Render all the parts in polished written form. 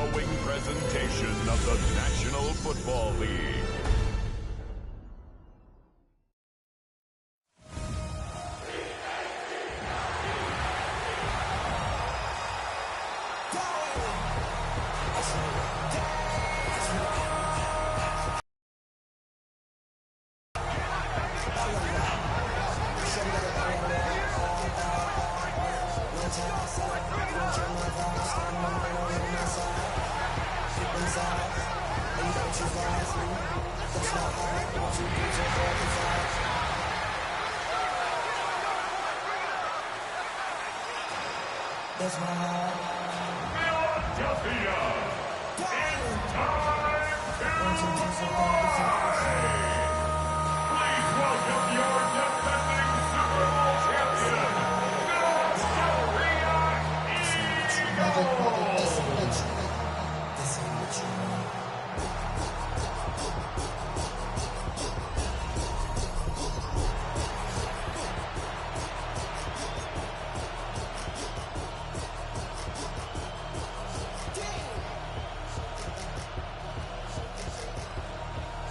following presentation of the National Football League.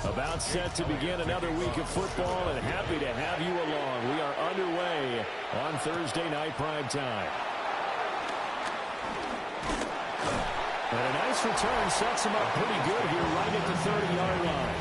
About set to begin another week of football, and happy to have you along. We are underway on Thursday night prime time. And a nice return sets him up pretty good here right at the 30-yard line.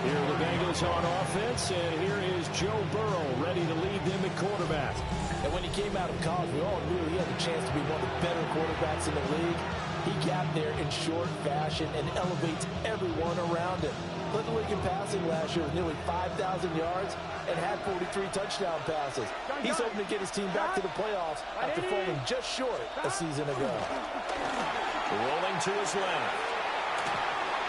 Here are the Bengals on offense, and here is Joe Burrow ready to lead them at quarterback. And when he came out of college, we all knew he had a chance to be one of the better quarterbacks in the league. He got there in short fashion and elevates everyone around him. Led the league in passing last year with nearly 5,000 yards and had 43 touchdown passes. He's hoping to get his team back to the playoffs after falling just short a season ago. Rolling to his left.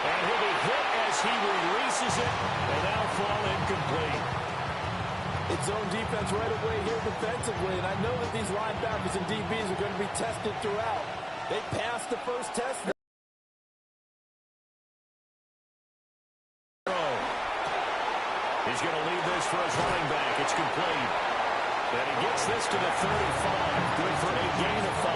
And he'll be hit as he releases it and now fall incomplete. It's zone defense right away here defensively, and I know that these linebackers and DBs are going to be tested throughout. They passed the first test. He's going to leave this for his running back. It's complete. And he gets this to the 35. Good for a gain of 5.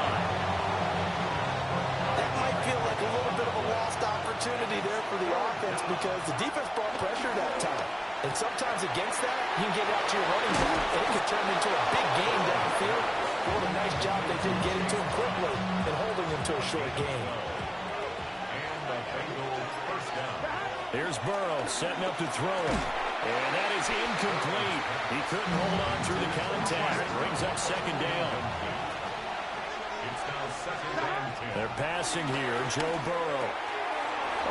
That might feel like a little bit of a lost opportunity there for the offense because the defense brought pressure that time. And sometimes against that, you can get out to your running back, and it could turn into a big game downfield. What a nice job they did getting to him quickly and holding him to a short game. And the Bengals first down. Here's Burrow setting up to throw it. And that is incomplete. He couldn't hold on through the contact. Brings up second down. It's now second and 10. They're passing here. Joe Burrow.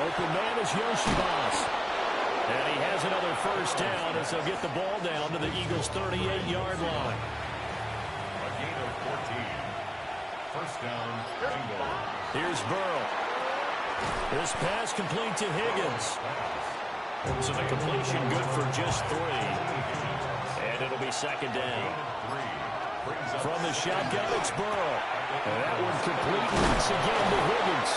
Open man is Yoshibas. And he has another first down as they'll get the ball down to the Eagles' 38-yard line. A gain of 14. First down, Bengals. Here's Burrow. This pass complete to Higgins. So the completion good for just 3. And it'll be second down. From the shotgun, it's Burrow. And that one complete once again to Higgins.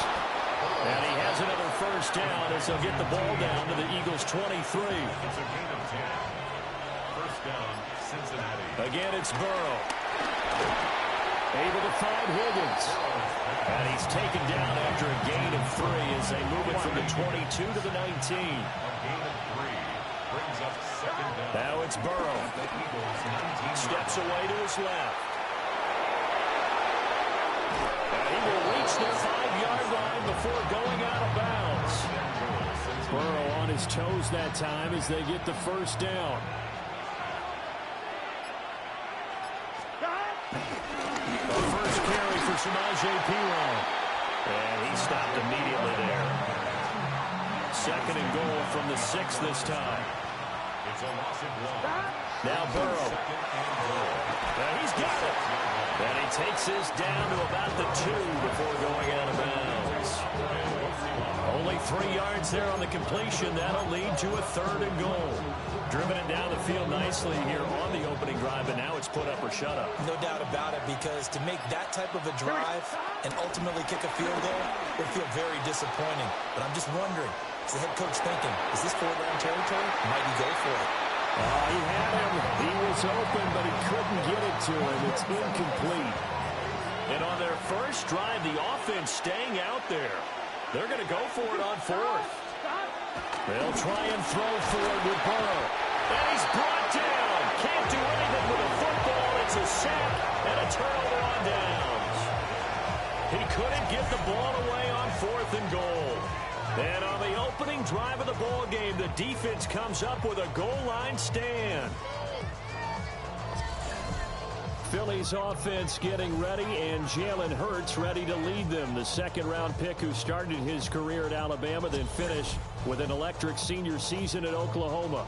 And he has another first down as they'll get the ball down to the Eagles' 23. It's a gain of 10. First down, Cincinnati. Again, it's Burrow. Able to find Higgins. And he's taken down after a gain of 3 as they move it from the 22 to the 19. A gain of 3 brings up second down. Now it's Burrow. Steps away to his left. And he will reach the 5-yard line before going out of bounds. Burrow on his toes that time as they get the first down. The first carry for Samaje Perine. And he stopped immediately there. Second and goal from the 6 this time. It's a loss of 1. Now Burrow. And he's got it. And he takes this down to about the 2 before going out of bounds. Only 3 yards there on the completion. That'll lead to a 3rd and goal. Driven it down the field nicely here on the opening drive, and now it's put up or shut up. No doubt about it, because to make that type of a drive and ultimately kick a field goal would feel very disappointing. But I'm just wondering, is the head coach thinking, is this 4th-down territory? Might he go for it? He had him. He was open, but he couldn't get it to him. It's incomplete. And on their first drive, the offense staying out there. They're going to go for it on fourth. They'll try and throw for it with Burrow. And he's brought down. Can't do anything with a football. It's a sack and a turnover on downs. He couldn't get the ball away on fourth and goal. And on the opening drive of the ball game, the defense comes up with a goal line stand. Philly's offense getting ready, and Jalen Hurts ready to lead them. The second-round pick who started his career at Alabama, then finished with an electric senior season at Oklahoma.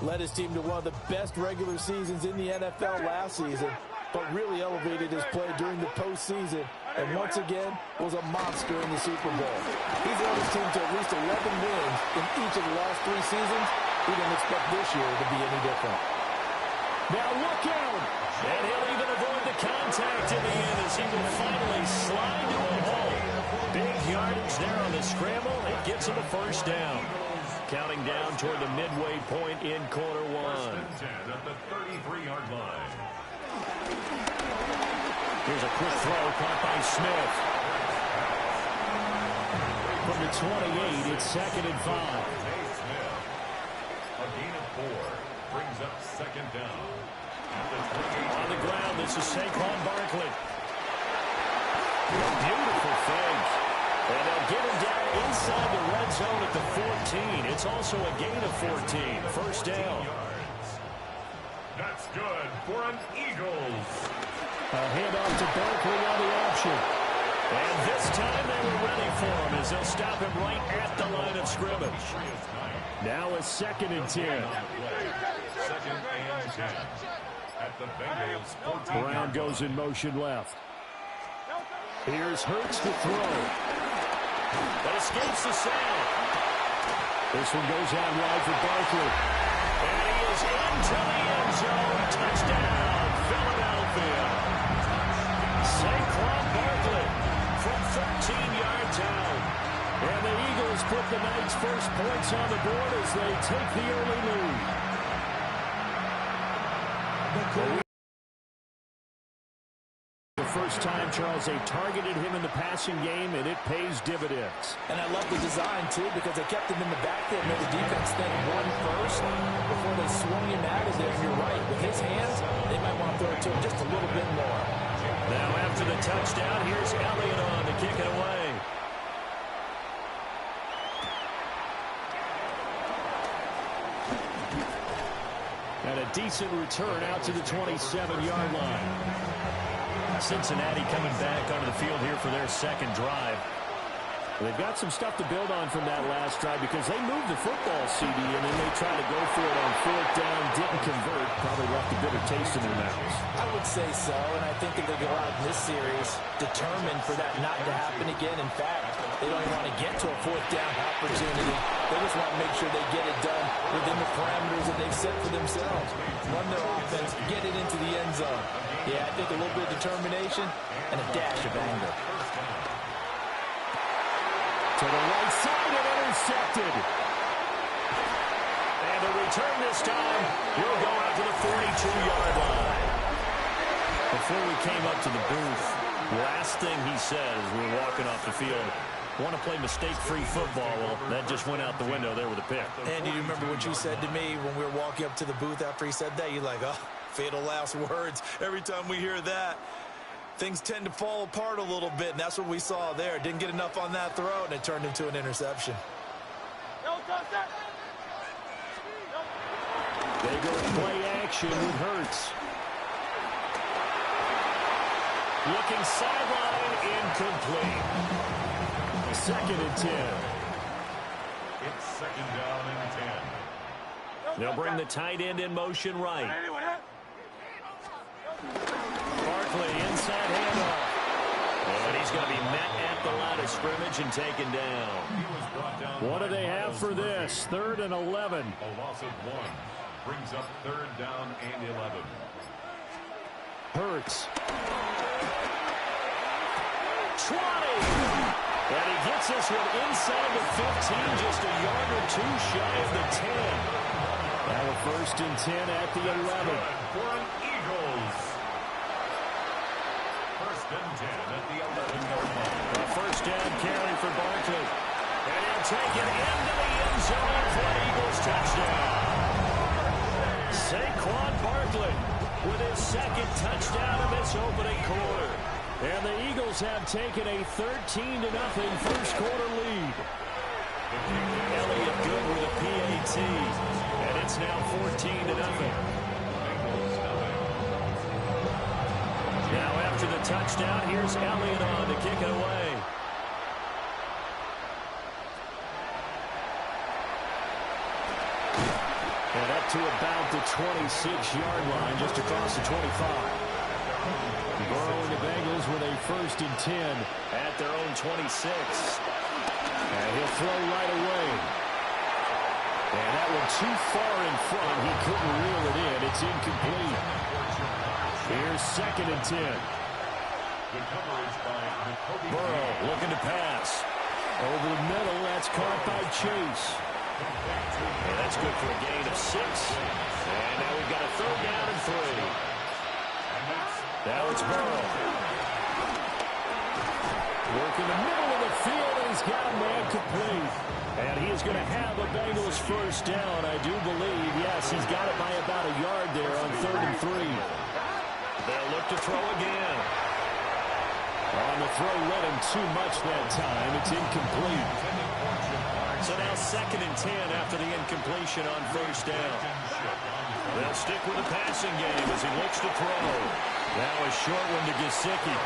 Led his team to one of the best regular seasons in the NFL last season, but really elevated his play during the postseason, and once again was a monster in the Super Bowl. He's led his team to at least 11 wins in each of the last 3 seasons. We don't expect this year to be any different. Now look out! And he'll even avoid the contact in the end as he will finally slide to a hole. Big yardage there on the scramble. It gets him a first down. Counting down toward the midway point in quarter one. First and 10 at the 33-yard line. Here's a quick throw caught by Smith. From the 28, it's 2nd and 5. A gain of 4 brings up second down. On the ground, this is Saquon Barkley. Beautiful fake. And they'll get him down inside the red zone at the 14. It's also a gain of 14. First down. That's good for an Eagles. A handoff to Barkley on the option. And this time they were ready for him as they'll stop him right at the line of scrimmage. Now it's 2nd and 10. Second and 10. At the Bengals 14. Brown goes in motion left. Here's Hurts to throw. That escapes the sack. This one goes out wide for Barkley. And he is into the end zone. Touchdown, Philadelphia. Saquon Barkley from 13 yards out. And the Eagles put the night's first points on the board as they take the early lead. The first time, Charles, they targeted him in the passing game, and it pays dividends. And I love the design, too, because they kept him in the backfield, made the defense think one first before they swung him out of there. And you're right. With his hands, they might want to throw it to him just a little bit more. Now after the touchdown, here's Elliott on to kick it away. And a decent return out to the 27-yard line. Cincinnati coming back onto the field here for their second drive. They've got some stuff to build on from that last drive because they moved the football, CD, and then they tried to go for it on 4th down, didn't convert, probably left a bitter taste in their mouths. I would say so, and I think that they go out in this series determined for that not to happen again. In fact, they don't even want to get to a 4th down opportunity. They just want to make sure they get it done within the parameters that they've set for themselves. Run their offense, get it into the end zone. Yeah, I think a little bit of determination and a dash of anger. To the right side and intercepted. And the return this time, he'll go out to the 42-yard line. Before we came up to the booth, last thing he said as we were walking off the field, want to play mistake-free football. Well, that just went out the window there with a pick. And do you remember what you said to me when we were walking up to the booth after he said that? You're like, oh, fatal last words. Every time we hear that, things tend to fall apart a little bit, and that's what we saw there. Didn't get enough on that throw, and it turned into an interception. They go play action with Hurts. Looking sideline, incomplete. 2nd and 10. It's 2nd down and 10. They'll bring the tight end in motion right. Barkley, inside handoff. And he's going to be met at the line of scrimmage and taken down. What do they have for this? 3rd and 11. A loss of 1 brings up 3rd down and 11. Hurts. 20. And he gets this one inside the 15, just a yard or two shy of the 10. Now a 1st and 10 at the 11. For an Eagles. 1st and 10 first down carry for Barkley. And he'll take it into the end zone for an Eagles touchdown. Saquon Barkley with his second touchdown in this opening quarter. And the Eagles have taken a 13-0 first quarter lead. Elliott good with a PAT. And it's now 14-0. Now after the touchdown, here's Elliott on to kick it away. And up to about the 26-yard line, just across the 25. Burrow and the Bengals with a 1st and 10 at their own 26. And he'll throw right away. And that one too far in front. He couldn't reel it in. It's incomplete. Here's 2nd and 10. Burrow looking to pass. Over the middle, that's caught by Chase. And that's good for a gain of 6. And now we've got a 3rd down and 3. Now it's Burrow. Working the middle of the field, and he's got a man complete. And he is going to have a Bengals 1st down, I do believe. Yes, he's got it by about a yard there on 3rd and 3. They'll look to throw again. On the throw, led him too much that time. It's incomplete. So now 2nd and 10 after the incompletion on 1st down. They'll stick with the passing game as he looks to throw. Now a short one to Gesicki.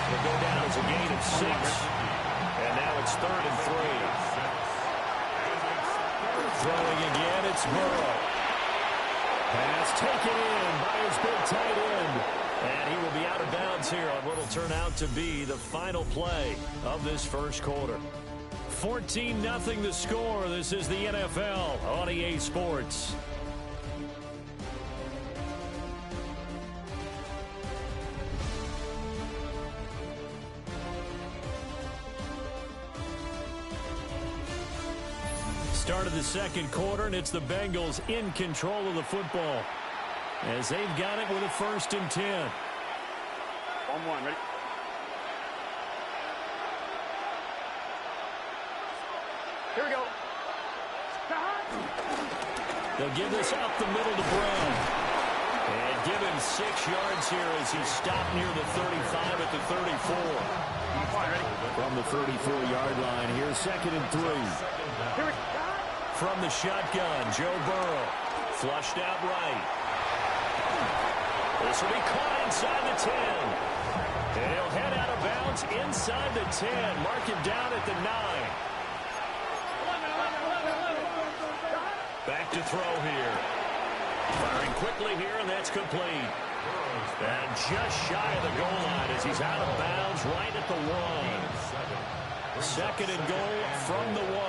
Will go down as a gain of 6. And now it's 3rd and 3. Throwing again, it's Burrow. Pass taken in by his big tight end. And he will be out of bounds here on what will turn out to be the final play of this first quarter. 14-0 the score. This is the NFL on EA Sports. Start of the second quarter, and it's the Bengals in control of the football as they've got it with a 1st and 10. 1-1, ready? Here we go. They'll give this up the middle to Brown. And give him 6 yards here as he stopped near the 35 at the 34. From the 34-yard line, here's 2nd and 3. Here we go. From the shotgun, Joe Burrow. Flushed out right. This will be caught inside the 10. And he'll head out of bounds inside the 10. Mark him down at the 9. Back to throw here. Firing quickly here, and that's complete. And just shy of the goal line as he's out of bounds right at the 1. 2nd and goal from the 1.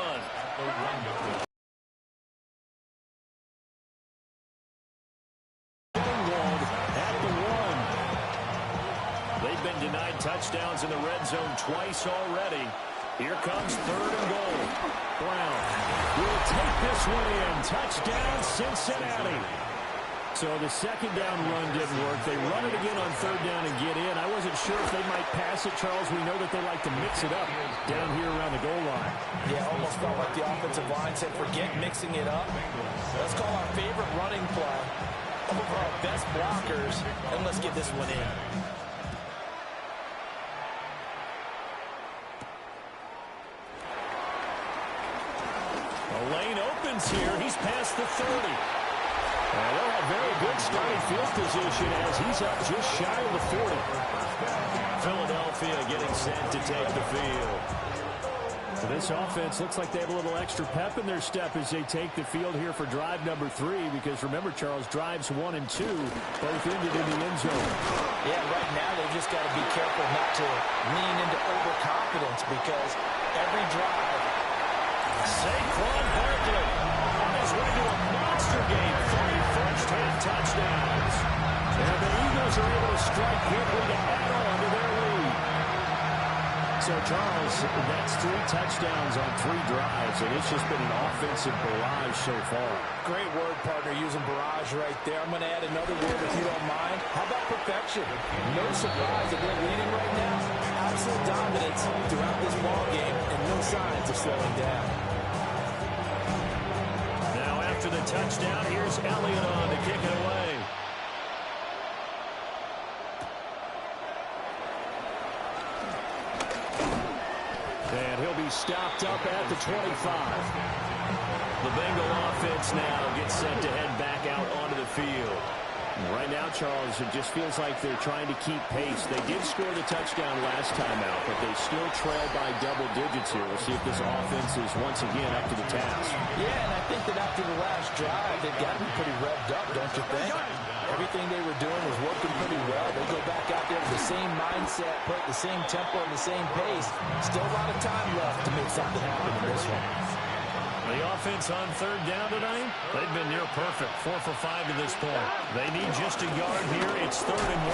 Denied touchdowns in the red zone twice already. Here comes 3rd and goal. Brown will take this one in. Touchdown, Cincinnati. So the 2nd down run didn't work. They run it again on 3rd down and get in. I wasn't sure if they might pass it, Charles. We know that they like to mix it up down here around the goal line. Yeah, almost felt like the offensive line said, forget mixing it up. Let's call our favorite running play over our best blockers, and let's get this one in. Lane opens here. He's past the 30. And they'll have very good starting field position as he's up just shy of the 40. Philadelphia getting set to take the field. So this offense looks like they have a little extra pep in their step as they take the field here for drive number 3. Because remember, Charles, drives 1 and 2 both ended in the end zone. Yeah, right now they've just got to be careful not to lean into overconfidence because every drive, Saquon Barkley on his way to a monster game. 3 first-half touchdowns. And the Eagles are able to strike quickly to add on to their lead. So, Charles, that's 3 touchdowns on 3 drives, and it's just been an offensive barrage so far. Great word, partner, using barrage right there. I'm going to add another word if you don't mind. How about perfection? No surprise that they're leading right now. How absolute dominance throughout this ball game and no signs of slowing down. Now after the touchdown, here's Elliott on to kick it away. And he'll be stopped up at the 25. The Bengal offense now gets set to head back out onto the field. Right now, Charles, it just feels like they're trying to keep pace. They did score the touchdown last time out, but they still trail by double digits here. We'll see if this offense is once again up to the task. Yeah, and I think that after the last drive, they've got to be pretty revved up, don't you think? Everything they were doing was working pretty well. They go back out there with the same mindset, put the same tempo and the same pace. Still a lot of time left to make something happen in this one. The offense on third down tonight, they've been near perfect, 4 for 5 to this point. They need just a yard here. It's 3rd and 1.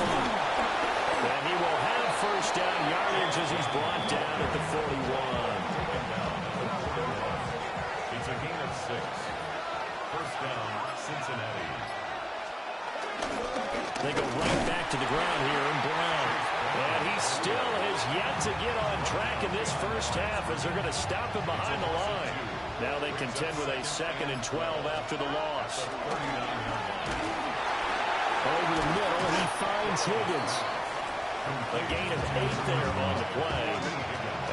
And he will have first down yardage as he's brought down at the 41. It's a gain of 6. First down, Cincinnati. They go right back to the ground here in Brown. And he still has yet to get on track in this first half as they're going to stop him behind the line. Now they contend with a 2nd and 12 after the loss. Over the middle, he finds Higgins. A gain of 8 there on the play.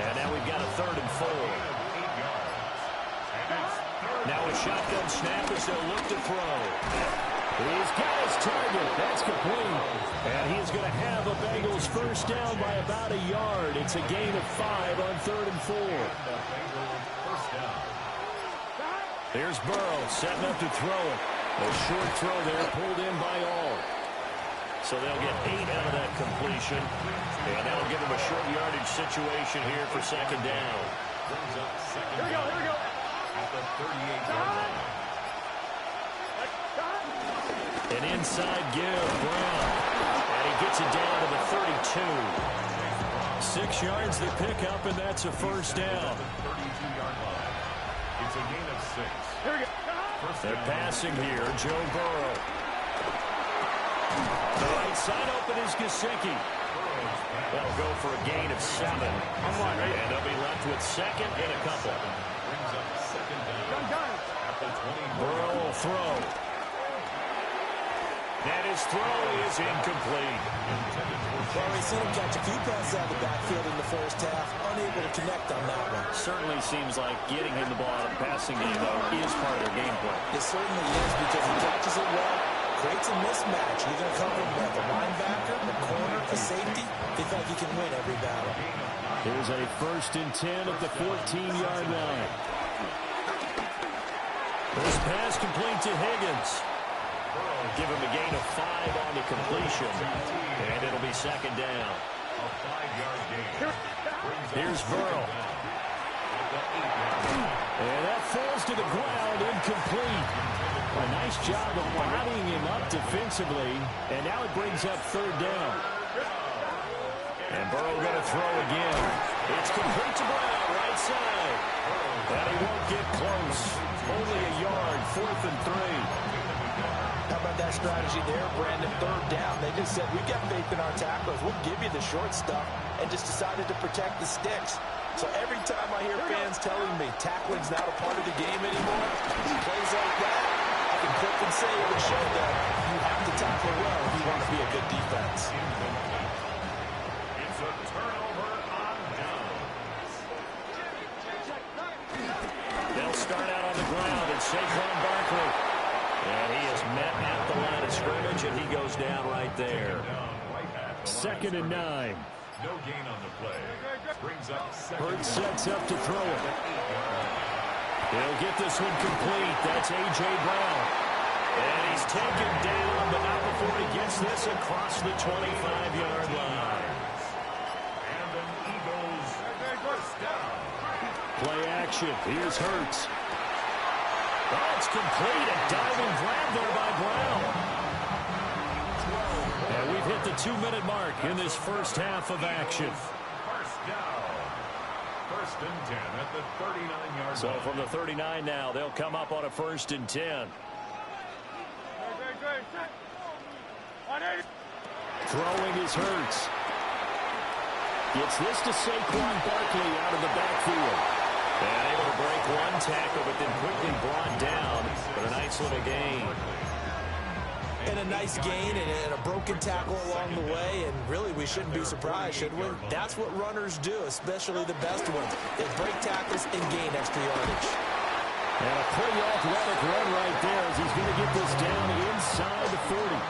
And now we've got a 3rd and 4. Now a shotgun snap as they'll look to throw. He's got his target. That's complete. And he's going to have a Bengals first down by about a yard. It's a gain of 5 on 3rd and 4. Here's Burrow setting up to throw it. A short throw there pulled in by all. So they'll get 8 out of that completion. And that'll give them a short yardage situation here for 2nd down. Here we go. At the 38-yard line. An inside give, Brown. And he gets it down to the 32. 6 yards the pickup, and that's a first down. 32-yard line. It's a gain of 6. Here we go. They're passing here, Joe Burrow. The right side open is Gesicki. That'll go for a gain of 7. And they'll be left with 2nd and a couple. Brings up 2nd down. At the 20. Burrow will throw. And his throw is incomplete. Well, we've seen him catch a few passes out of the backfield in the first half, unable to connect on that one. Certainly seems like getting him the ball out of the passing game, though, is part of their game plan. It certainly is because he catches it well, creates a mismatch. You're going to cover him with a linebacker, a corner, a safety. They think he can win every battle. Here's a 1st and 10 at the 14-yard line. This pass complete to Higgins. Give him a gain of 5 on the completion. And it'll be 2nd down. A 5-yard gain. Here's Burrow. And that falls to the ground, incomplete. A nice job of bodying him up defensively. And now it brings up 3rd down. And Burrow going to throw again. It's complete to Brown, right side. And he won't get close. Only a yard, 4th and 3. How about that strategy there, Brandon? 3rd down. They just said, we've got faith in our tacklers. We'll give you the short stuff, and just decided to protect the sticks. So every time I hear fans telling me tackling's not a part of the game anymore, plays like that, I can click and say it would show that you have to tackle well if you want to be a good defense. It's a turnover on downs. They'll start out on the ground, and Saquon Barkley. And he is met at the line of scrimmage, and he goes down right there. 2nd and 9. No gain on the play. Brings up 2nd. Bird sets up to throw it. He'll get this one complete. That's A.J. Brown. And he's taken down, but not before he gets this across the 25-yard line. And an Eagles first down. Play action. Here's Hurts. Oh, it's complete. A diving grab there by Brown. And we've hit the 2-minute mark in this first half of action. First down. 1st and 10 at the 39-yard line. So from the 39 now, they'll come up on a 1st and 10. Throwing is Hurts. Gets this to Saquon Barkley out of the backfield. And able to break one tackle, but then quickly brought down. But a nice little gain. And a nice gain and a broken tackle along the way. And really, we shouldn't be surprised, should we? That's what runners do, especially the best ones. They break tackles and gain extra yardage. And a pretty athletic run right there as he's going to get this down inside the 40.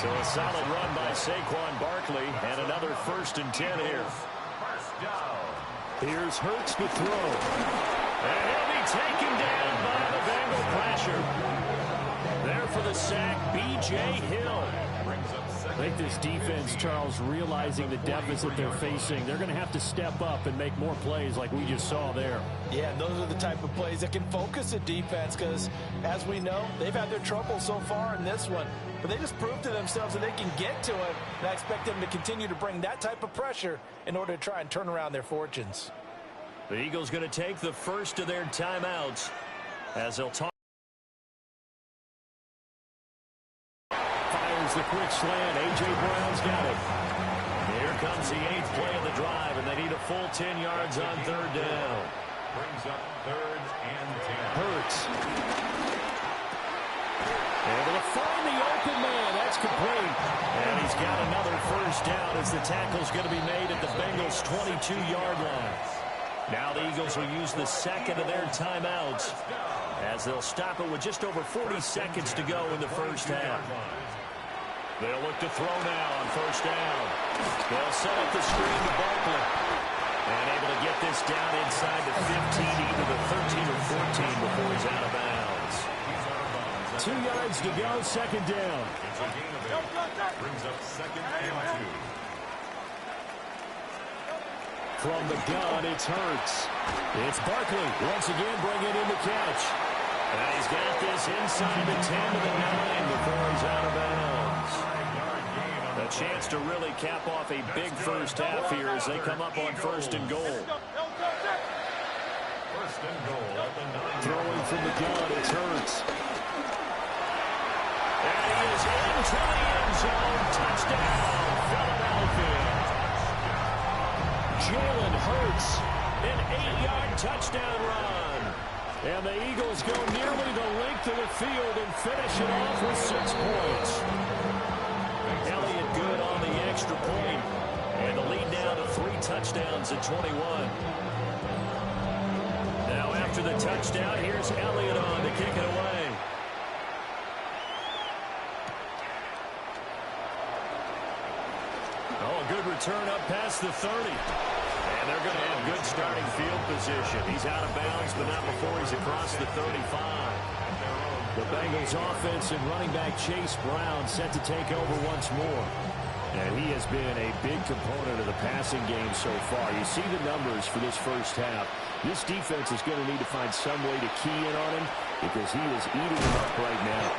So a solid run by Saquon Barkley and another 1st and 10 here. Here's Hurts to throw. And he'll be taken down by the Bengal pressure. There for the sack, B.J. Hill. I think this defense, Charles, realizing the deficit they're facing, they're going to have to step up and make more plays like we just saw there. Yeah, and those are the type of plays that can focus a defense because, as we know, they've had their trouble so far in this one. But they just proved to themselves that they can get to it, and I expect them to continue to bring that type of pressure in order to try and turn around their fortunes. The Eagles going to take the first of their timeouts as they'll talk. Fires the quick slant. A.J. Brown's got it. Here comes the 8th play of the drive, and they need a full 10 yards on 3rd down. Brings up 3rd and 10. Hurts. Able to find the open man. That's complete. And he's got another 1st down as the tackle's going to be made at the Bengals' 22-yard line. Now the Eagles will use the 2nd of their timeouts as they'll stop it with just over 40 seconds to go in the 1st half. They'll look to throw now on 1st down. They'll set up the screen to Barkley. And able to get this down inside the 15, either the 13 or 14 before he's out of bounds. 2 yards to go, 2nd down. It's a gain of 8. Brings up 2nd and 2. From the gun, it's Hurts. It's Barkley once again bringing in the catch. And he's got this inside the 10 to the 9 before he's out of bounds. A chance to really cap off a big 1st half here as they come up on 1st and goal. 1st and goal at the 9. Throwing from the gun, it's Hurts. And he is into the end zone. Touchdown, Philadelphia. Jalen Hurts. An 8-yard touchdown run. And the Eagles go nearly the length of the field and finish it off with 6 points. Elliott good on the extra point. And the lead now to 3 touchdowns at 21. Now after the touchdown, here's Elliott on to kick it away. Oh, a good return up past the 30. And they're going to have good starting field position. He's out of bounds, but not before he's across the 35. The Bengals offense and running back Chase Brown set to take over once more. And he has been a big component of the passing game so far. You see the numbers for this 1st half. This defense is going to need to find some way to key in on him because he is eating them up right now.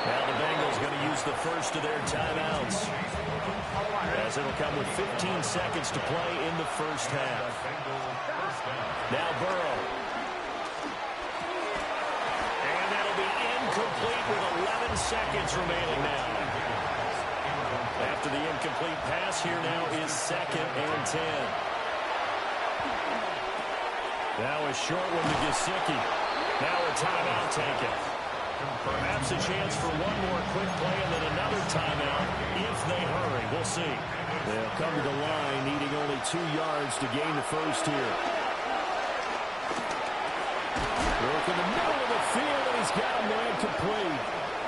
Now the Bengals going to use the 1st of their timeouts as it'll come with 15 seconds to play in the 1st half. Now Burrow. And that'll be incomplete with 11 seconds remaining now. After the incomplete pass, here now is 2nd and 10. Now a short one to Gesicki. Now a timeout taken. Perhaps a chance for one more quick play and then another timeout if they hurry. We'll see. They'll come to the line needing only 2 yards to gain the 1st here. Work in the middle of the field, and he's got a man complete.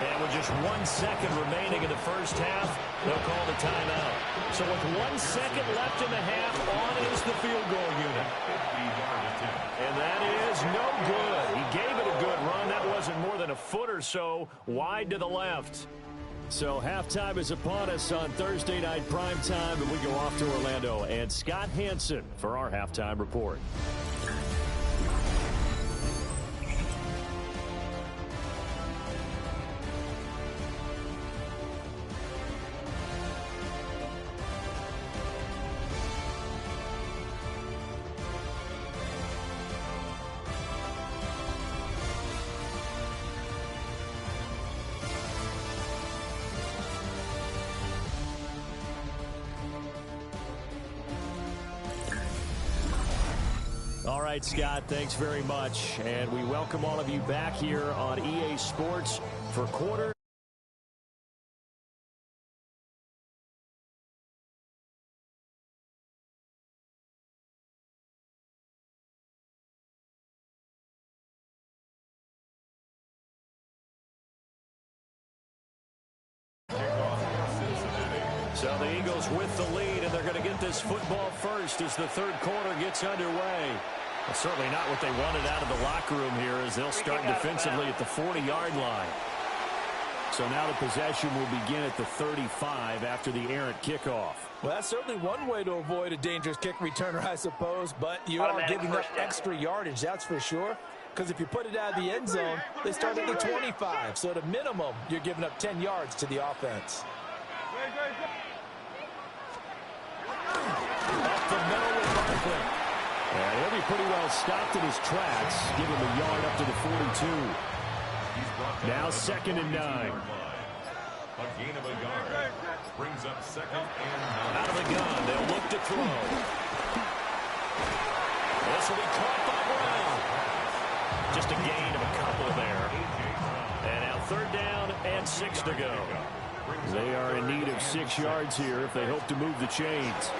And with just 1 second remaining in the 1st half, they'll call the timeout. So with 1 second left in the half, on is the field goal unit. And that is no good. He gave it a good run. That wasn't more than a foot or so wide to the left. So halftime is upon us on Thursday night primetime, and we go off to Orlando. And Scott Hansen for our halftime report. right, Scott, thanks very much. And we welcome all of you back here on EA Sports for quarter. So the Eagles with the lead, and they're going to get this football first as the third quarter gets underway. Well, certainly not what they wanted out of the locker room here, as they'll start defensively at the 40-yard line. So now the possession will begin at the 35 after the errant kickoff. Well, that's certainly one way to avoid a dangerous kick returner, I suppose, but you are giving up extra yardage, that's for sure. Because if you put it out of the end zone, they start at the 25. So at a minimum, you're giving up 10 yards to the offense. Up the middle with Barkley. And he'll be pretty well stopped in his tracks. Give him a yard up to the 42. Now 2nd and 9. A gain of a yard. Brings up 2nd and 9. Out of the gun, they'll look to throw. This will be caught by Brown. Just a gain of a couple there. And now 3rd down and 6 to go. They are in need of 6 yards here if they hope to move the chains.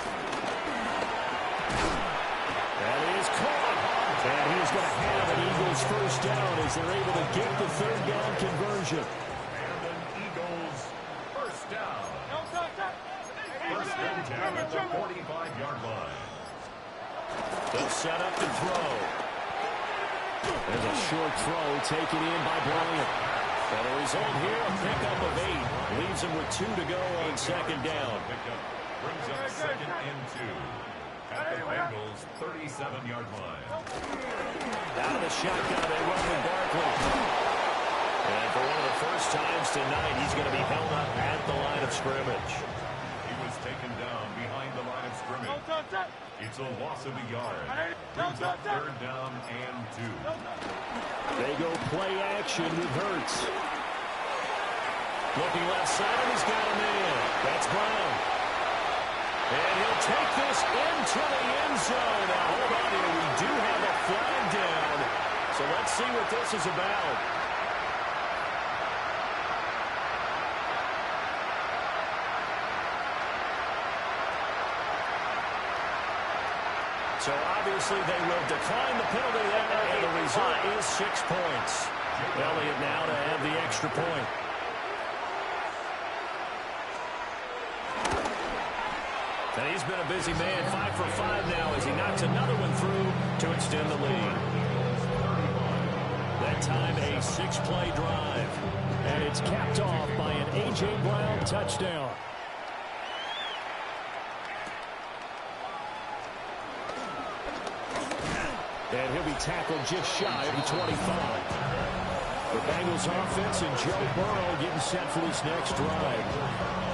That is caught. And he's going to have an Eagles first down as they're able to get the 3rd down conversion. And an Eagles first down. First down at the 45-yard line. They'll set up to throw. There's a short throw taken in by Bryant. And the result here, a pickup of 8. Leaves him with 2 to go on 2nd down. Brings up 2nd and 2. At the Bengals' 37-yard line. Out of the shotgun, they run with Barkley. And for one of the first times tonight, he's going to be held up at the line of scrimmage. He was taken down behind the line of scrimmage. It's a loss of a yard. Brings up 3rd down and 2. They go play action with Hurts. Looking left side, he's got a man. That's Brown. And he'll take this into the end zone. Now, hold on here. We do have a flag down. So let's see what this is about. So obviously they will decline the penalty there, and the result is 6 points. Elliott now to have the extra point. And he's been a busy man, 5 for 5 now as he knocks another one through to extend the lead. That time a 6-play drive. And it's capped off by an A.J. Brown touchdown. And he'll be tackled just shy of the 25. The Bengals offense and Joe Burrow getting set for this next drive.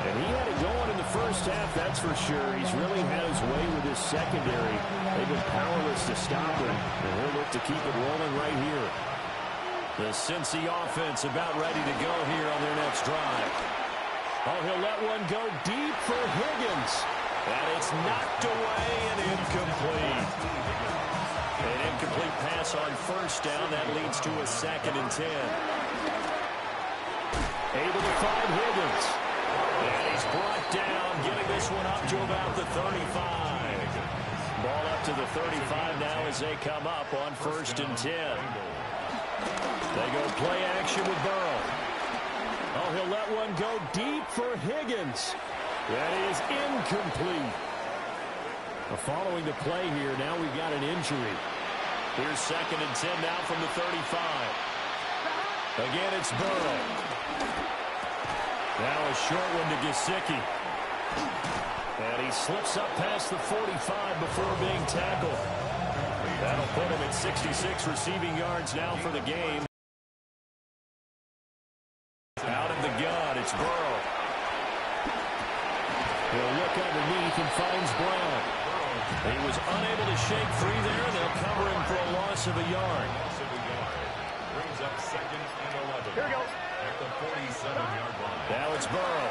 And he had it going in the first half, that's for sure. He's really had his way with his secondary. They've been powerless to stop him, and he'll look to keep it rolling right here. The Cincy offense about ready to go here on their next drive. Oh, he'll let one go deep for Higgins. And it's knocked away and incomplete. An incomplete pass on first down. That leads to a 2nd and 10. Able to find Higgins. And he's brought down, getting this one up to about the 35. Ball up to the 35 now as they come up on 1st and 10. They go play action with Burrow. Oh, he'll let one go deep for Higgins. That is incomplete. Following the play here, now we've got an injury. Here's 2nd and 10 now from the 35. Again, it's Burrow. Now a short one to Gesicki. And he slips up past the 45 before being tackled. That'll put him at 66 receiving yards now for the game. Out of the gun, it's Burrow. He'll look underneath and finds Brown. He was unable to shake free there. They'll cover him for a loss of a yard. Brings up 2nd and 11. Here we go. At the 47-yard line. Now it's Burrow.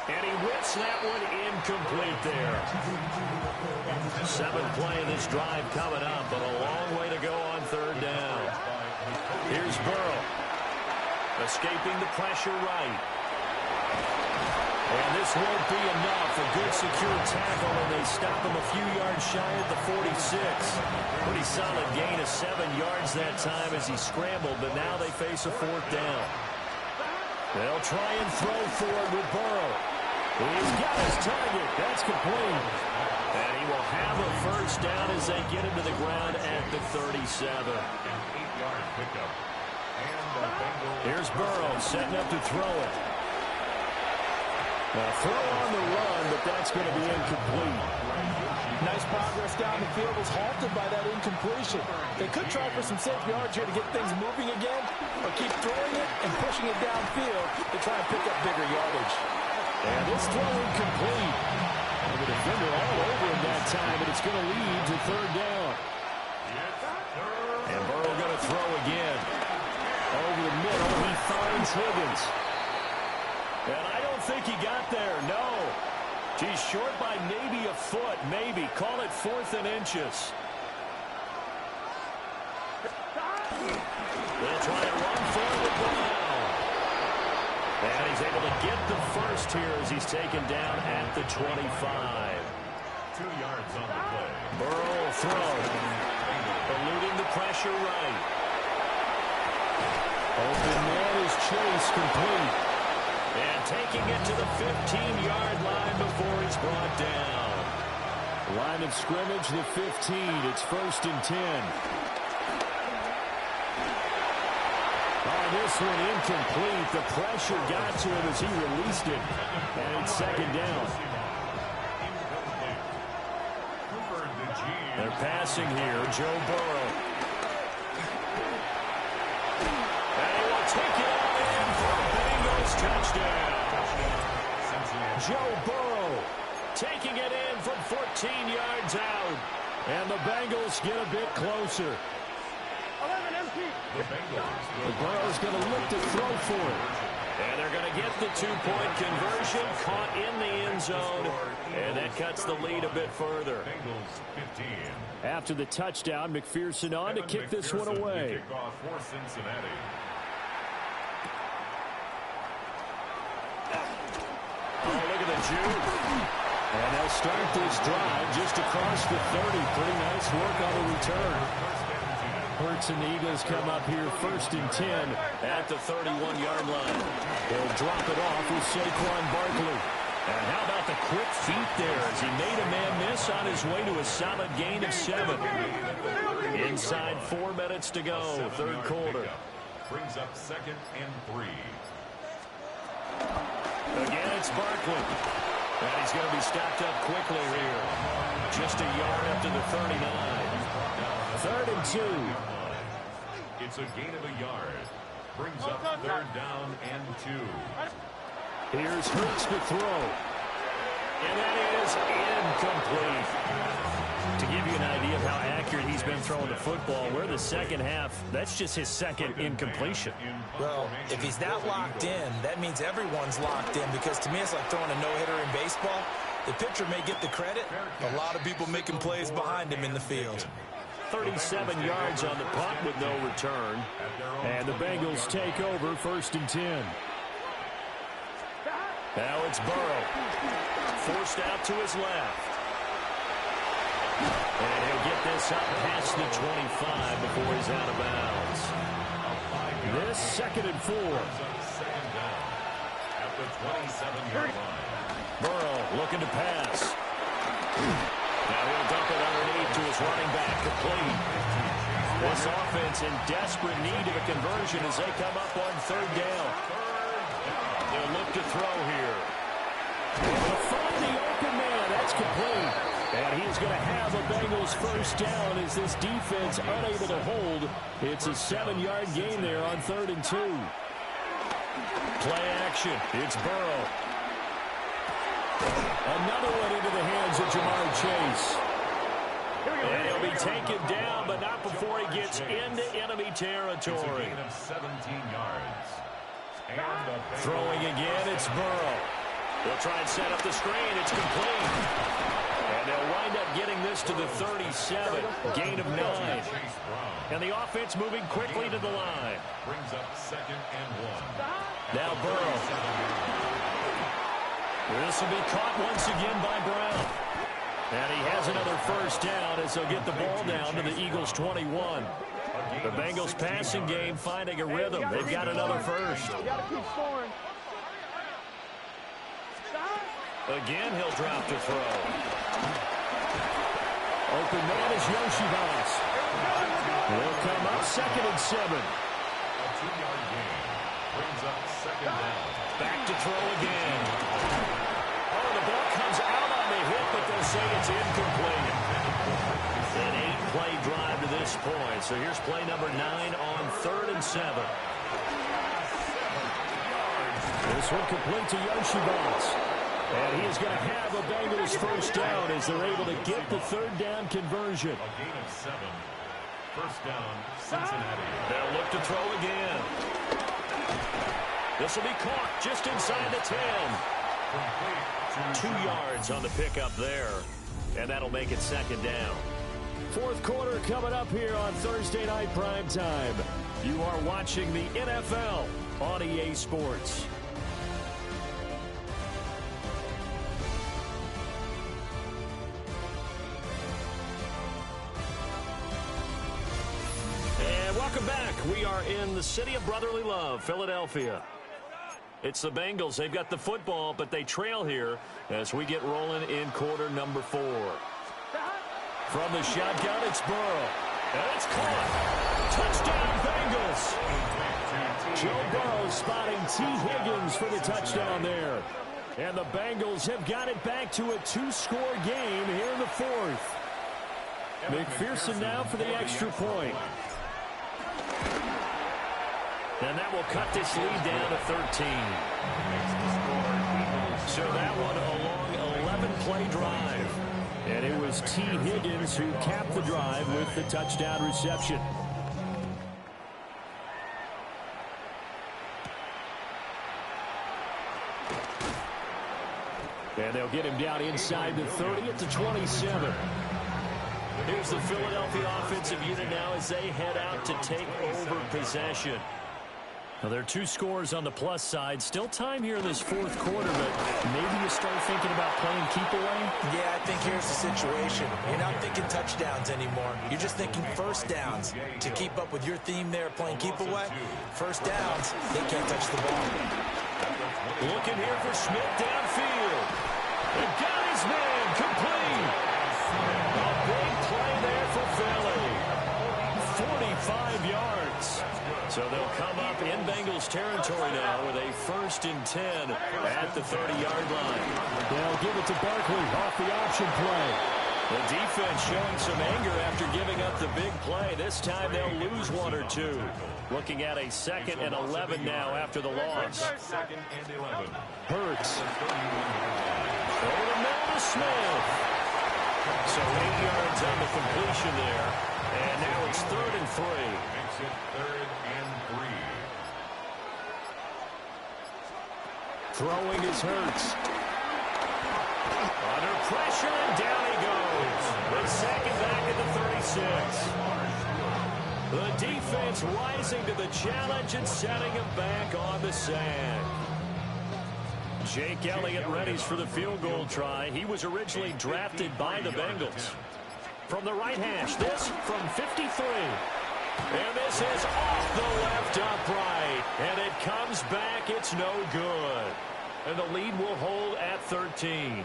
And he will Gets that one incomplete there. 7 play in this drive coming up, but a long way to go on third down. Here's Burrow. Escaping the pressure right. And this won't be enough. A good secure tackle, and they stop him a few yards shy at the 46. Pretty solid gain of 7 yards that time as he scrambled, but now they face a 4th down. They'll try and throw forward with Burrow. He's got his target. That's complete. And he will have a 1st down as they get him to the ground at the 37. An 8-yard pickup. Here's Burrow setting up to throw it. A throw on the run, but that's going to be incomplete. Nice progress down the field was halted by that incompletion. They could try for some safe yards here to get things moving again, or keep throwing it and pushing it downfield to try and pick up bigger yardage. And this throw incomplete. And the defender all over him that time, but it's going to lead to 3rd down. And Burrow going to throw again. Over the middle, he finds Higgins. And I don't think he got there, no. He's short by maybe a foot, maybe. Call it 4th and inches. They'll try to run forward Brown. And he's able to get the 1st here as he's taken down at the 25. 2 yards on the play. Burrow will throw. Eluding the pressure right. Open man is Chase, complete. And taking it to the 15-yard line before he's brought down. Line of scrimmage, the 15. It's 1st and 10. Oh, this one incomplete. The pressure got to him as he released it. And it's 2nd down. They're passing here. Joe Burrow. And he will take it all in for a Bengals touchdown. Joe Burrow taking it in from 14 yards out. And the Bengals get a bit closer. The Burrow's going to look to throw for it. And they're going to get the 2-point conversion, caught in the end zone, and that cuts the lead a bit further. After the touchdown, McPherson on to kick this one away. Kickoff for Cincinnati. Oh, look at the juke. And they'll start this drive just across the 30. Pretty nice work on the return. Hurts and the Eagles come up here 1st and 10 at the 31-yard line. They'll drop it off with Saquon Barkley. And how about the quick feet there as he made a man miss on his way to a solid gain of 7. Inside 4 minutes to go, 3rd quarter. Brings up 2nd and 3. Again, it's Barkley. And he's going to be stopped up quickly here. Just a yard up to the 39. 3rd and 2. It's a gain of a yard. Brings up 3rd down and 2. Here's Hurts to throw. And that is incomplete. To give you an idea of how accurate he's been throwing the football, we're in the 2nd half. That's just his 2nd incompletion. Well, if he's that locked in, that means everyone's locked in, because to me it's like throwing a no-hitter in baseball. The pitcher may get the credit, a lot of people making plays behind him in the field. 37 yards on the punt with no return. And the Bengals take over 1st and 10. Now it's Burrow. Forced out to his left. And he'll get this up past the 25 before he's out of bounds. This 2nd and 4. At the 27-yard line. Burrow looking to pass. Now he'll dump it underneath to his running back, complete. This offense in desperate need of a conversion as they come up on 3rd down. They'll look to throw here. They'll find the open man. That's complete. And he's going to have a Bengals 1st down as this defense unable to hold. It's a 7-yard gain there on 3rd and 2. Play action. It's Burrow. Another one into the hands of Jamar Chase. And he'll be taken down, but not before he gets into enemy territory. Of 17 yards. Throwing again, it's Burrow. They'll try and set up the screen. It's complete. And they'll wind up getting this to the 37. Gain of 9. And the offense moving quickly to the line. Brings up 2nd and 1. Now Burrow. This will be caught once again by Brown. And he has another first down as they'll get the ball down to the Eagles' 21. The Bengals passing game finding a rhythm. They've got another first. Again, he'll drop to throw. Open man is Yoshibas. They'll come up 2nd and 7. A 2-yard gain. Brings up 2nd down. Back to throw again. Oh, the ball comes out on the hit, but they'll say it's incomplete. An 8-play drive to this point. So here's play number 9 on 3rd and 7. This one complete to Yoshibas. And he is going to have a Bengals first down as they're able to get the 3rd down conversion. A gain of 7. First down, Cincinnati. They'll look to throw again. This will be caught just inside the 10. 2 yards on the pickup there. And that'll make it 2nd down. 4th quarter coming up here on Thursday Night Primetime. You are watching the NFL on EA Sports. Welcome back. We are in the city of brotherly love, Philadelphia. It's the Bengals. They've got the football, but they trail here as we get rolling in quarter number 4. From the shotgun, it's Burrow. And it's caught. Touchdown, Bengals. Joe Burrow spotting T. Higgins for the touchdown there. And the Bengals have got it back to a 2-score game here in the 4th. McPherson now for the extra point. And that will cut this lead down to 13. So that one a long 11-play drive. And it was T. Higgins who capped the drive with the touchdown reception. And they'll get him down inside the 30 at the 27. Here's the Philadelphia offensive unit now as they head out to take over possession. Now, there are 2 scores on the plus side. Still time here in this 4th quarter, but maybe you start thinking about playing keep away? Yeah, I think here's the situation. You're not thinking touchdowns anymore. You're just thinking first downs. To keep up with your theme there, playing keep away, first downs, they can't touch the ball. Looking here for Smith downfield. And got his man complete. A big play there for Philly. 45 yards. So they'll come up in Bengals territory now with a 1st and 10 at the 30-yard line. They'll give it to Barkley off the option play. The defense showing some anger after giving up the big play. This time they'll lose 1 or 2. Looking at a 2nd and 11 now after the loss. 2nd and 11. Hurts. Over the middle to Smith. So 8 yards on the completion there. And now it's 3rd and 3. Makes it 3rd and 3. Throwing is Hurts. Under pressure, and down he goes. The second back at the 36. The defense rising to the challenge and setting him back on the sack. Jake Elliott readies for the field goal try. He was originally drafted by the Bengals. From the right hash, this from 53. And this is off the left upright. And it comes back. It's no good. And the lead will hold at 13.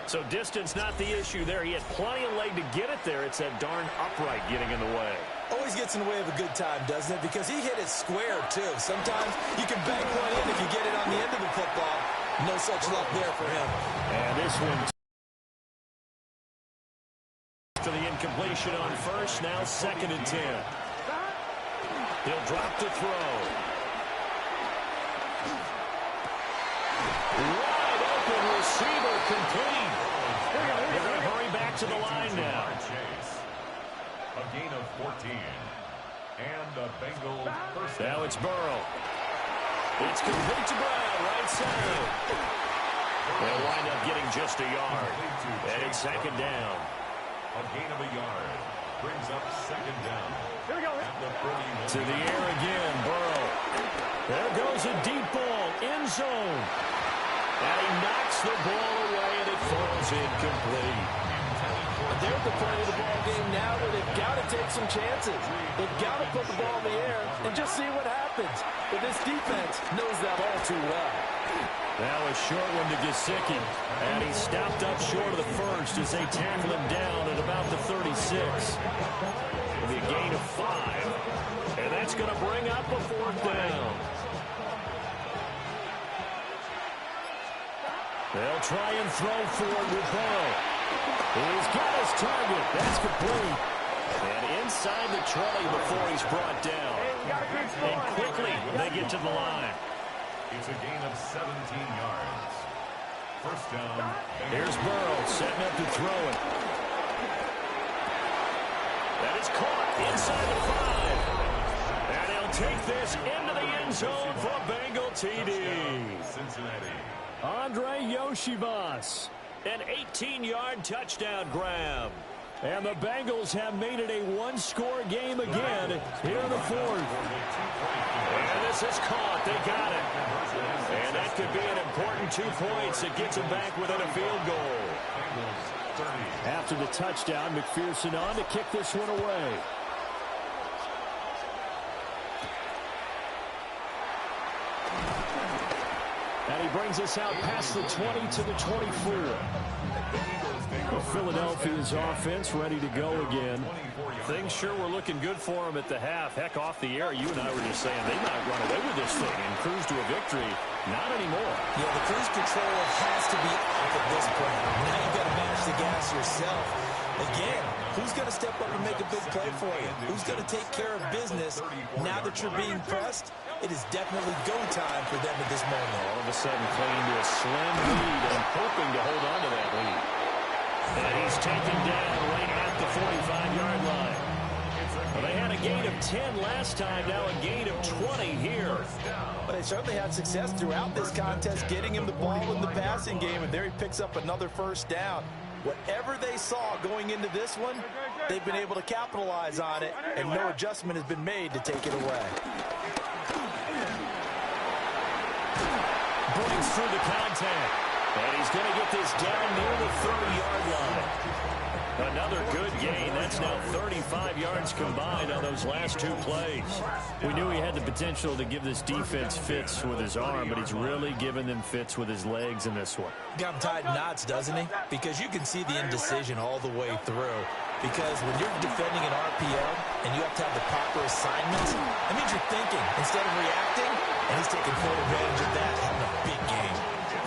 So distance not the issue there. He had plenty of leg to get it there. It's that darn upright getting in the way. Always gets in the way of a good time, doesn't it? Because he hit it square, too. Sometimes you can bank one in if you get it on the end of the football. No such luck there for him. And this one to the incompletion on 1st, now 2nd and 10. He'll drop to throw. Wide open receiver complete. They're going to hurry back to the line now. A gain of 14. And a Bengal first down. Now it's Burrow. It's complete to Brown, right side. They'll wind up getting just a yard. And it's second down. A gain of a yard. Brings up second down. Here we go. To the air again, Burrow. There goes a deep ball, end zone. And he knocks the ball away, and it falls incomplete. They're at the point of the ball game now where they've got to take some chances. They've got to put the ball in the air and just see what happens. But this defense knows that all too well. Now a short one to Gesicki. And he stopped up short of the first as they tackle him down at about the 36. It'll be a gain of 5. And that's going to bring up a fourth down. They'll try and throw forward with Burrow. He's got his target. That's complete. And inside the 20 before he's brought down. And quickly they get to the line. It's a gain of 17 yards. First down. Here's Burrow setting up to throw it. That is caught inside the 5. And he'll take this into the end zone for a Bengal TD. Cincinnati. Andre Yoshivas. An 18-yard touchdown grab. And the Bengals have made it a one-score game again here in the fourth. And this is caught. They got it. And that could be an important 2 points that gets them back within a field goal. After the touchdown, McPherson on to kick this one away. And he brings us out past the 20 to the 24. Philadelphia's offense ready to go again. Things sure were looking good for them at the half. Heck, off the air, you and I were just saying they might run away with this thing and cruise to a victory. Not anymore. Yeah, the cruise control has to be off at this point. Now you've got to manage the gas yourself. Again, who's going to step up and make a big play for you? Who's going to take care of business now that you're being pressed? It is definitely go time for them at this moment. All of a sudden clinging to a slim lead and hoping to hold on to that lead. And he's taken down right at the 45-yard line. Well, they had a gain of 10 last time, now a gain of 20 here. But they certainly had success throughout this contest getting him the ball in the passing game, and there he picks up another first down. Whatever they saw going into this one, they've been able to capitalize on it, and no adjustment has been made to take it away. Brings through the contact. And he's going to get this down near the 30-yard line. Another good gain. That's now 35 yards combined on those last 2 plays. We knew he had the potential to give this defense fits with his arm, but he's really given them fits with his legs in this one. Got him tied in knots, doesn't he? Because you can see the indecision all the way through. Because when you're defending an RPO and you have to have the proper assignments, that means you're thinking instead of reacting, and he's taking full advantage of that, having a big game.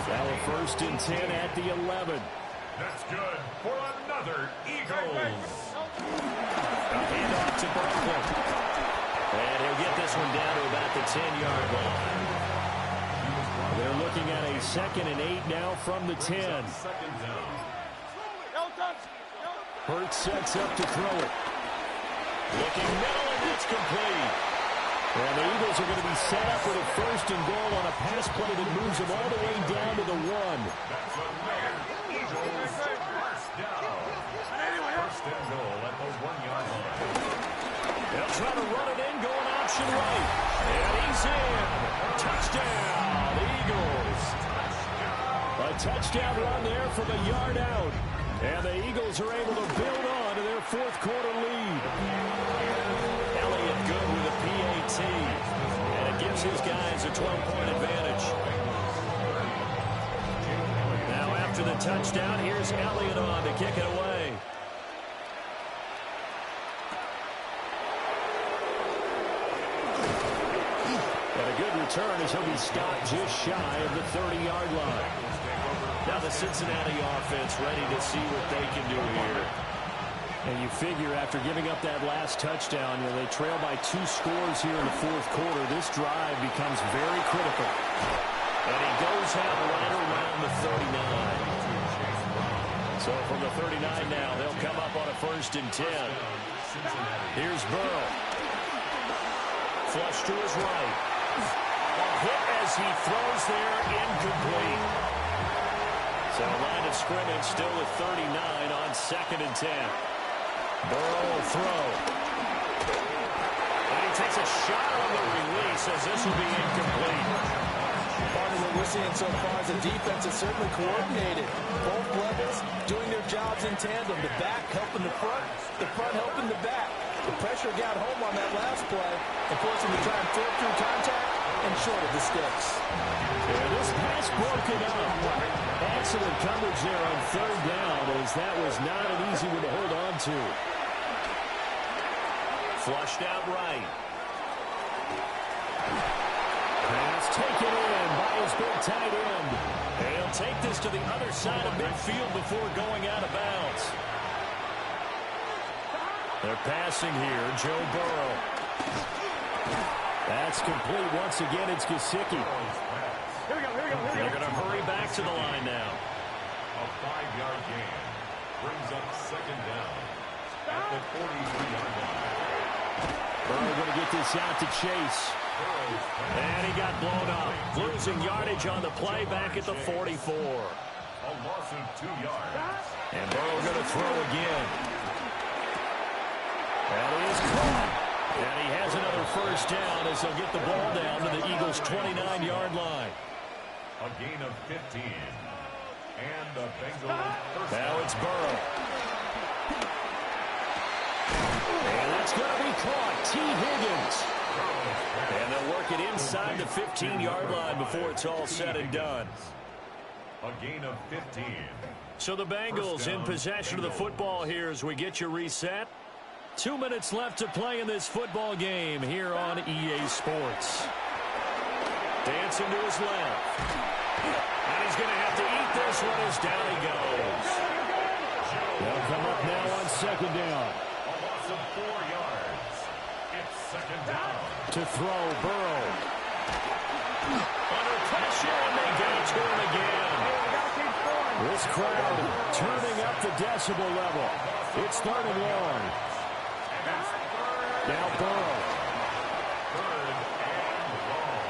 Now a 1st and 10 at the 11. That's good for another Eagles. A handoff to Brooklyn. And he'll get this one down to about the 10-yard line. They're looking at a 2nd and 8 now from the 10. Hurts sets up to throw it. Looking middle, and that's complete. And the Eagles are going to be set up with a 1st and goal on a pass play that moves them all the way down to the 1. That's a man. Eagles first down. First and goal at the 1-yard line. They'll try to run it in, going option right. And he's in. Touchdown, Eagles. A touchdown run there from a yard out. And the Eagles are able to build on to their 4th quarter lead. Elliott good with a PAT. And it gives his guys a 12-point advantage. Now after the touchdown, here's Elliott on to kick it away. And a good return as he'll be stopped just shy of the 30-yard line. Now the Cincinnati offense ready to see what they can do here. And you figure after giving up that last touchdown, they trail by 2 scores here in the 4th quarter. This drive becomes very critical. And he goes out right around the 39. So from the 39 now, they'll come up on a 1st and 10. Here's Burrow. Flush to his right. A hit as he throws there, incomplete. So line of scrimmage still with 39 on 2nd and 10. Burrow will throw. And he takes a shot on the release as this will be incomplete. Part of what we're seeing so far is the defense is certainly coordinated. Both levels doing their jobs in tandem. The back helping the front helping the back. The pressure got home on that last play and forced him to try and throw through contact and short of the sticks. Yeah, this pass broken up. Excellent coverage there on 3rd down, as that was not an easy one to hold on to. Flushed out right. Pass taken in by his big tight end. He'll take this to the other side of midfield before going out of bounds. They're passing here, Joe Burrow. That's complete once again. It's Gesicki. They're going to hurry back to the line now. A 5-yard gain brings up 2nd down at the 43-yard line. Burrow going to get this out to Chase. And he got blown up. Losing yardage on the play back at the 44. A loss of 2 yards. And Burrow going to throw again. That is caught. And he has another 1st down as he'll get the ball down to the Eagles' 29-yard line. A gain of 15. And the Bengals first now down. it's Burrow. And that's going to be caught. T. Higgins. And they'll work it inside the 15-yard line before it's all said and done. A gain of 15. So the Bengals in possession of the football here as we get you reset. 2 minutes left to play in this football game here on EA Sports. Dancing to his left. And he's going to have to eat this one as down he goes. They'll come up now on 2nd down. A loss of 4 yards. It's 2nd down. To throw, Burrow. Under pressure, and they get it to him again. This crowd turning up the decibel level. It's 3rd and long. Now Burrow. 3rd and long.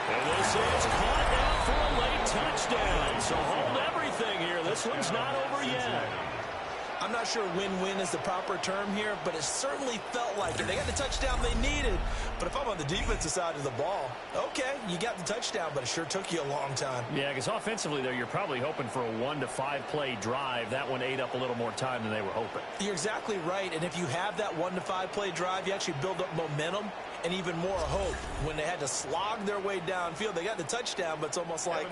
And this is caught now for a late touchdown. So hold everything here. This one's not over yet. I'm not sure win-win is the proper term here, but it certainly felt like it. They got the touchdown they needed. But if I'm on the defensive side of the ball, okay, you got the touchdown, but it sure took you a long time. Yeah, because offensively, though, you're probably hoping for a 1 to 5 play drive. That one ate up a little more time than they were hoping. You're exactly right. And if you have that 1 to 5 play drive, you actually build up momentum and even more hope. When they had to slog their way downfield, they got the touchdown, but it's almost like,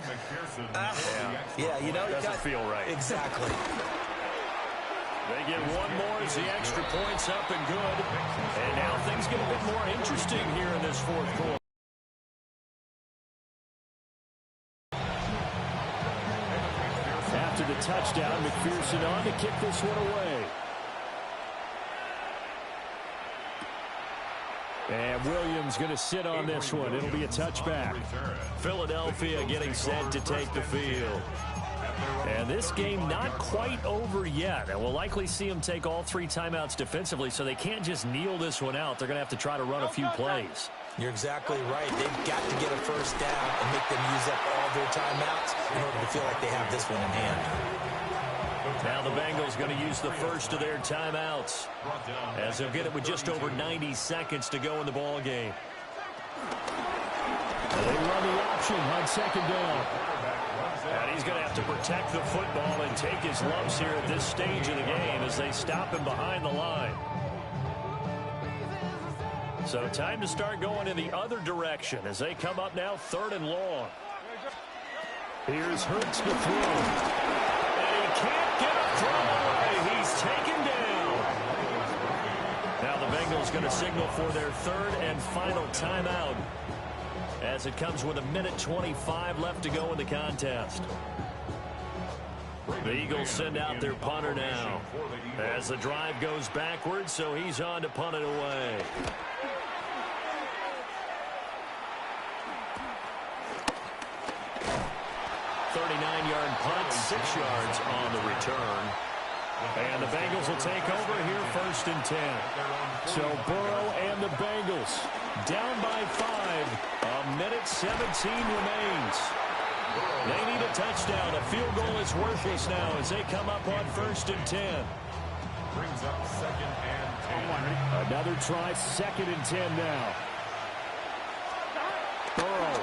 yeah, you know, doesn't feel right. Exactly. They get one more as the extra point's up and good. And now things get a bit more interesting here in this 4th quarter. After the touchdown, McPherson on to kick this one away. And Williams going to sit on this one. It'll be a touchback. Philadelphia getting set to take the field. And this game not quite over yet. And we'll likely see them take all 3 timeouts defensively, so they can't just kneel this one out. They're going to have to try to run a few plays. You're exactly right. They've got to get a 1st down and make them use up all their timeouts in order to feel like they have this one in hand. Now the Bengals going to use the first of their timeouts as they'll get it with just over 90 seconds to go in the ball game. They run the option on 2nd down. And he's going to have to protect the football and take his lumps here at this stage of the game as they stop him behind the line. So time to start going in the other direction as they come up now 3rd and long. Here's Hurts to throw. And he can't get a throw away. He's taken down. Now the Bengals going to signal for their 3rd and final timeout as it comes with 1:25 left to go in the contest. The Eagles send out their punter now as the drive goes backwards, so he's on to punt it away. Punt, 6 yards on the return. And the Bengals will take over here 1st and 10. So Burrow and the Bengals down by 5. 1:17 remains. They need a touchdown. A field goal is worthless now as they come up on 1st and 10. Brings up 2nd and 10. Another try, 2nd and 10 now. Burrow.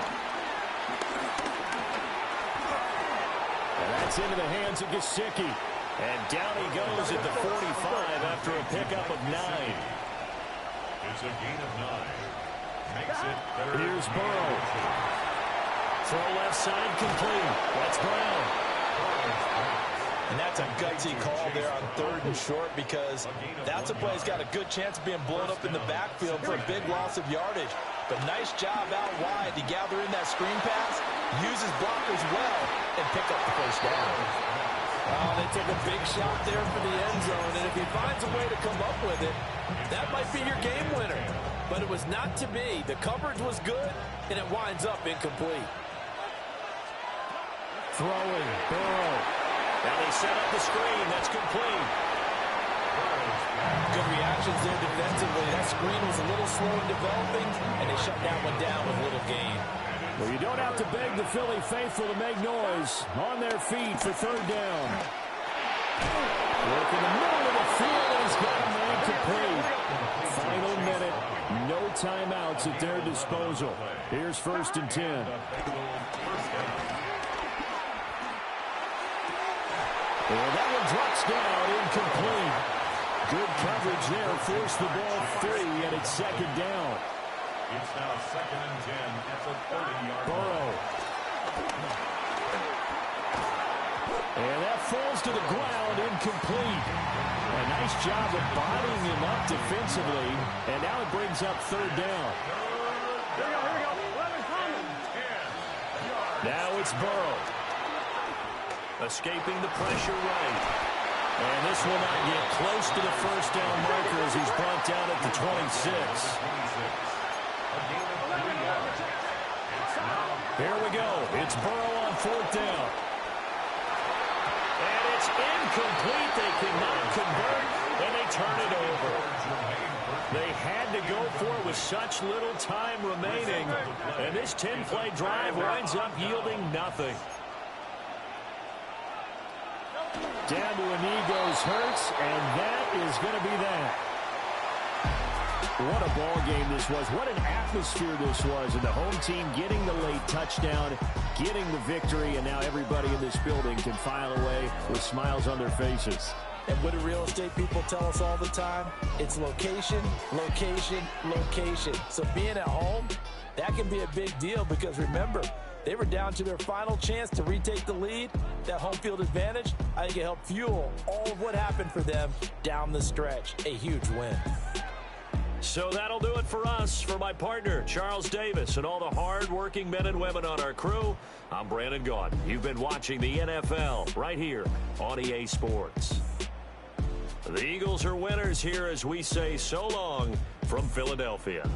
And that's into the hands of Gesicki. And down he goes at the 45 after a pickup of 9. It's a gain of 9. Makes it 3rd. Here's Burrow. Throw left side complete. That's Brown. And that's a gutsy call there on 3rd and short, because that's a play that's got a good chance of being blown up in the backfield for a big loss of yardage. But nice job out wide to gather in that screen pass, use his blockers well, and pick up the 1st down. Oh, they took a big shot there for the end zone, and if he finds a way to come up with it, that might be your game winner. But it was not to be. The coverage was good, and it winds up incomplete. Throwing, Burrow. Now they set up the screen. That's complete. Good reactions there defensively. That screen was a little slow in developing, and they shut that one down with little gain. Well, you don't have to beg the Philly faithful to make noise. On their feet for 3rd down. Work in the middle of the field, and he's got a man complete. Final minute. No timeouts at their disposal. Here's 1st and 10. And that one drops down, incomplete. Good coverage there, forced the ball free, and it's 2nd down. It's now 2nd and 10 at the 30-yard line. Burrow. And that falls to the ground, incomplete. A nice job of bodying him up defensively, and now it brings up 3rd down. Here we go. Now it's Burrow. Escaping the pressure right. And this will not get close to the 1st down marker as he's brought down at the 26. Here we go. It's Burrow on 4th down. And it's incomplete. They cannot convert, and they turn it over. They had to go for it with such little time remaining. And this 10-play drive winds up yielding nothing. Down to a knee goes Hurts, and that is going to be that. What a ball game this was. What an atmosphere this was. And the home team getting the late touchdown, getting the victory, and now everybody in this building can file away with smiles on their faces. And what do real estate people tell us all the time? It's location, location, location. So being at home, that can be a big deal, because remember, they were down to their final chance to retake the lead. That home field advantage, I think it helped fuel all of what happened for them down the stretch. A huge win. So that'll do it for us. For my partner, Charles Davis, and all the hard-working men and women on our crew, I'm Brandon Gaudin. You've been watching the NFL right here on EA Sports. The Eagles are winners here as we say so long from Philadelphia.